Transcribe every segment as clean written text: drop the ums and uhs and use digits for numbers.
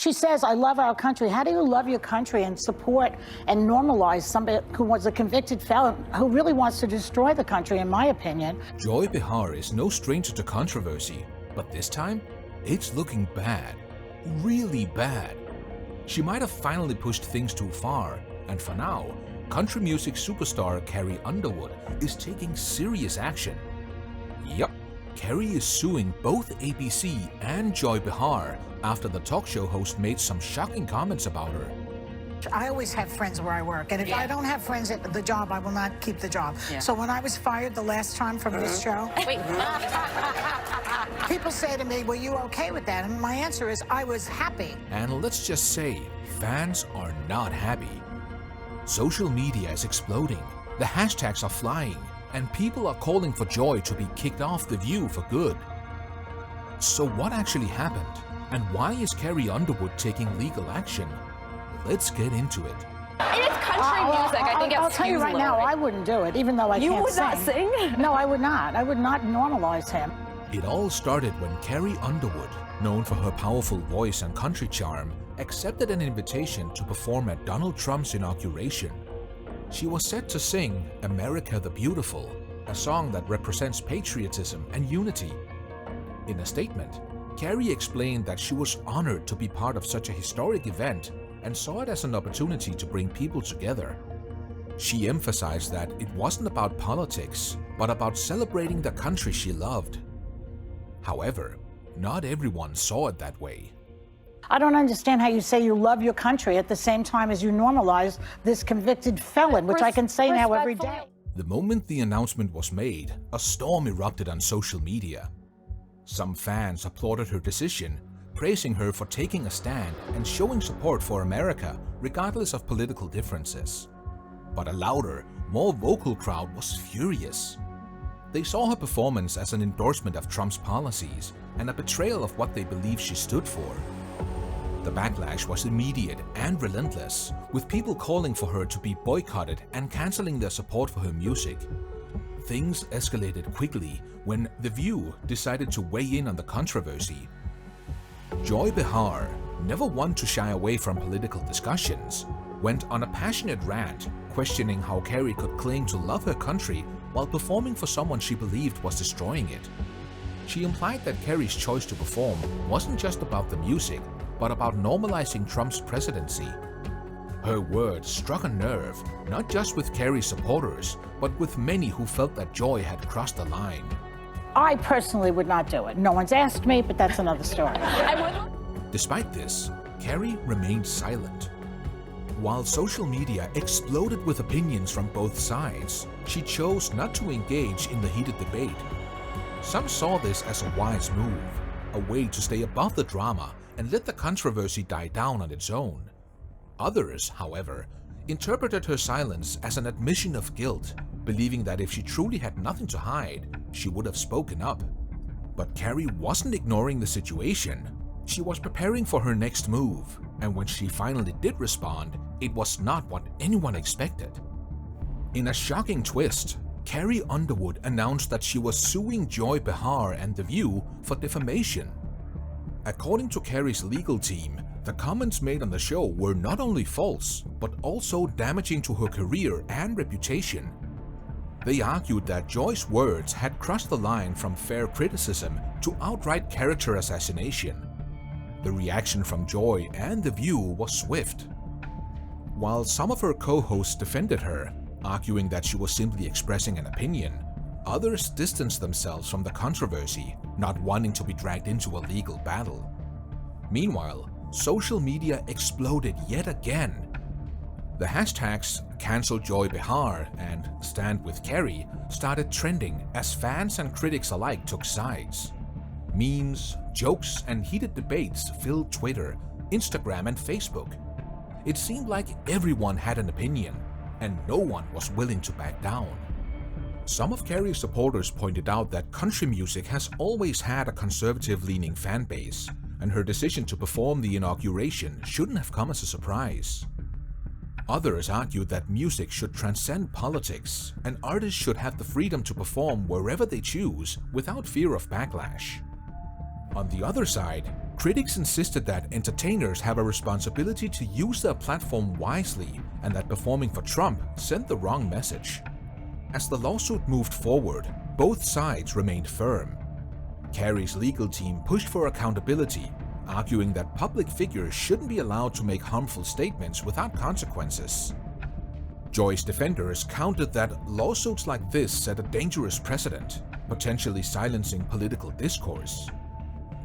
She says, I love our country. How do you love your country and support and normalize somebody who was a convicted felon who really wants to destroy the country, in my opinion? Joy Behar is no stranger to controversy, but this time, it's looking bad. Really bad. She might have finally pushed things too far, and for now, country music superstar Carrie Underwood is taking serious action. Yup, Carrie is suing both ABC and Joy Behar after the talk show host made some shocking comments about her. I always have friends where I work, and if I don't have friends at the job, I will not keep the job. So when I was fired the last time from this show, people say to me, were you okay with that? And my answer is, I was happy. And let's just say, fans are not happy. Social media is exploding, the hashtags are flying, and people are calling for Joy to be kicked off The View for good. So what actually happened? And why is Carrie Underwood taking legal action? Let's get into it. It is country music. I think I'll tell you right now, I wouldn't do it, even though I can't sing. You would not sing? No, I would not. I would not normalize him. It all started when Carrie Underwood, known for her powerful voice and country charm, accepted an invitation to perform at Donald Trump's inauguration. She was set to sing America the Beautiful, a song that represents patriotism and unity. In a statement, Carrie explained that she was honored to be part of such a historic event and saw it as an opportunity to bring people together. She emphasized that it wasn't about politics, but about celebrating the country she loved. However, not everyone saw it that way. I don't understand how you say you love your country at the same time as you normalize this convicted felon, which I can say now every day. The moment the announcement was made, a storm erupted on social media. Some fans applauded her decision, praising her for taking a stand and showing support for America regardless of political differences. But a louder, more vocal crowd was furious. They saw her performance as an endorsement of Trump's policies and a betrayal of what they believed she stood for. The backlash was immediate and relentless, with people calling for her to be boycotted and canceling their support for her music. Things escalated quickly when The View decided to weigh in on the controversy. Joy Behar, never one to shy away from political discussions, went on a passionate rant questioning how Carrie could claim to love her country while performing for someone she believed was destroying it. She implied that Carrie's choice to perform wasn't just about the music, but about normalizing Trump's presidency. Her words struck a nerve, not just with Carrie's supporters, but with many who felt that Joy had crossed the line. I personally would not do it. No one's asked me, but that's another story. Despite this, Carrie remained silent. While social media exploded with opinions from both sides, she chose not to engage in the heated debate. Some saw this as a wise move, a way to stay above the drama and let the controversy die down on its own. Others, however, interpreted her silence as an admission of guilt, believing that if she truly had nothing to hide, she would have spoken up. But Carrie wasn't ignoring the situation. She was preparing for her next move, and when she finally did respond, it was not what anyone expected. In a shocking twist, Carrie Underwood announced that she was suing Joy Behar and The View for defamation. According to Carrie's legal team, the comments made on the show were not only false, but also damaging to her career and reputation. They argued that Joy's words had crossed the line from fair criticism to outright character assassination. The reaction from Joy and The View was swift. While some of her co-hosts defended her, arguing that she was simply expressing an opinion, others distanced themselves from the controversy, not wanting to be dragged into a legal battle. Meanwhile, social media exploded yet again. The hashtags Cancel Joy Behar and Stand with Carrie started trending as fans and critics alike took sides. Memes, jokes, and heated debates filled Twitter, Instagram, and Facebook. It seemed like everyone had an opinion, and no one was willing to back down. Some of Carrie's supporters pointed out that country music has always had a conservative-leaning fan base, and her decision to perform the inauguration shouldn't have come as a surprise. Others argued that music should transcend politics, and artists should have the freedom to perform wherever they choose without fear of backlash. On the other side, Critics insisted that entertainers have a responsibility to use their platform wisely and that performing for Trump sent the wrong message. As the lawsuit moved forward, both sides remained firm. Carrie's legal team pushed for accountability, arguing that public figures shouldn't be allowed to make harmful statements without consequences. Joy's defenders countered that lawsuits like this set a dangerous precedent, potentially silencing political discourse.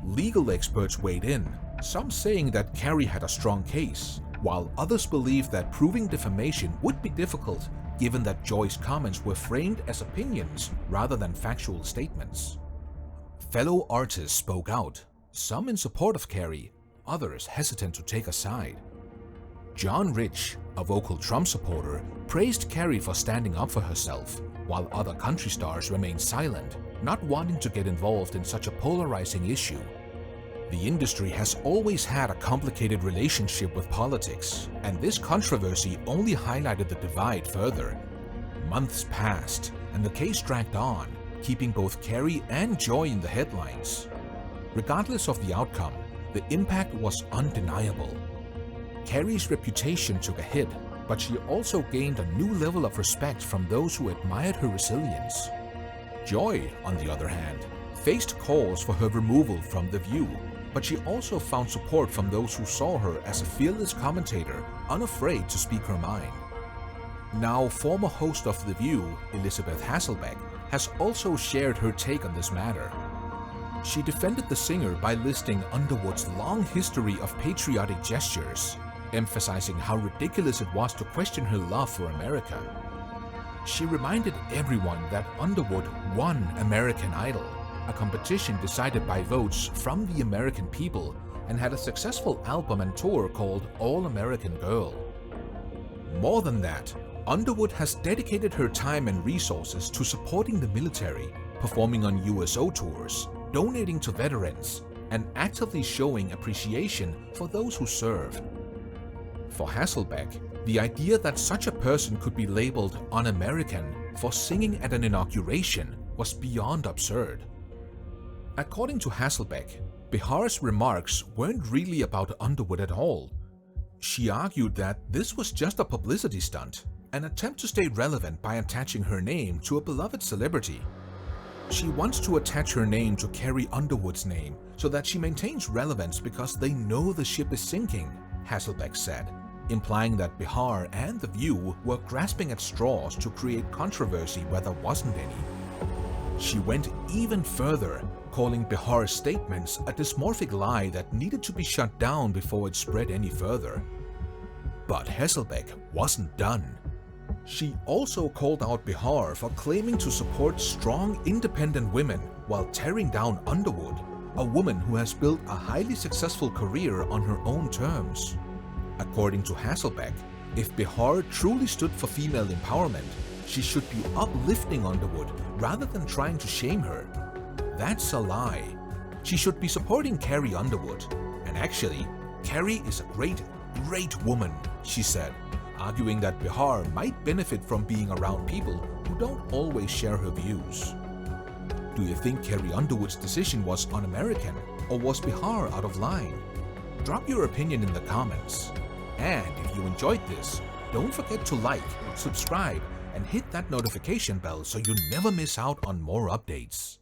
Legal experts weighed in, some saying that Carrie had a strong case, while others believed that proving defamation would be difficult given that Joy's comments were framed as opinions rather than factual statements. Fellow artists spoke out, some in support of Carrie, others hesitant to take a side. John Rich, a vocal Trump supporter, praised Carrie for standing up for herself, while other country stars remained silent, not wanting to get involved in such a polarizing issue. The industry has always had a complicated relationship with politics, and this controversy only highlighted the divide further. Months passed, and the case dragged on, keeping both Carrie and Joy in the headlines. Regardless of the outcome, the impact was undeniable. Carrie's reputation took a hit, but she also gained a new level of respect from those who admired her resilience. Joy, on the other hand, faced calls for her removal from The View, but she also found support from those who saw her as a fearless commentator, unafraid to speak her mind. Now former host of The View, Elizabeth Hasselbeck, has also shared her take on this matter. She defended the singer by listing Underwood's long history of patriotic gestures, emphasizing how ridiculous it was to question her love for America. She reminded everyone that Underwood won American Idol, a competition decided by votes from the American people, and had a successful album and tour called All American Girl. More than that, Underwood has dedicated her time and resources to supporting the military, performing on USO tours, donating to veterans, and actively showing appreciation for those who served. For Hasselbeck, the idea that such a person could be labeled un-American for singing at an inauguration was beyond absurd. According to Hasselbeck, Behar's remarks weren't really about Underwood at all. She argued that this was just a publicity stunt, an attempt to stay relevant by attaching her name to a beloved celebrity. She wants to attach her name to Carrie Underwood's name so that she maintains relevance because they know the ship is sinking, Hasselbeck said, implying that Behar and The View were grasping at straws to create controversy where there wasn't any. She went even further, calling Behar's statements a dysmorphic lie that needed to be shut down before it spread any further. But Hasselbeck wasn't done. She also called out Behar for claiming to support strong, independent women while tearing down Underwood, a woman who has built a highly successful career on her own terms. According to Hasselbeck, if Behar truly stood for female empowerment, she should be uplifting Underwood rather than trying to shame her. That's a lie. She should be supporting Carrie Underwood. And actually, Carrie is a great woman, she said, arguing that Behar might benefit from being around people who don't always share her views. Do you think Carrie Underwood's decision was un-American, or was Behar out of line? Drop your opinion in the comments. And if you enjoyed this, don't forget to like, subscribe, and hit that notification bell so you never miss out on more updates.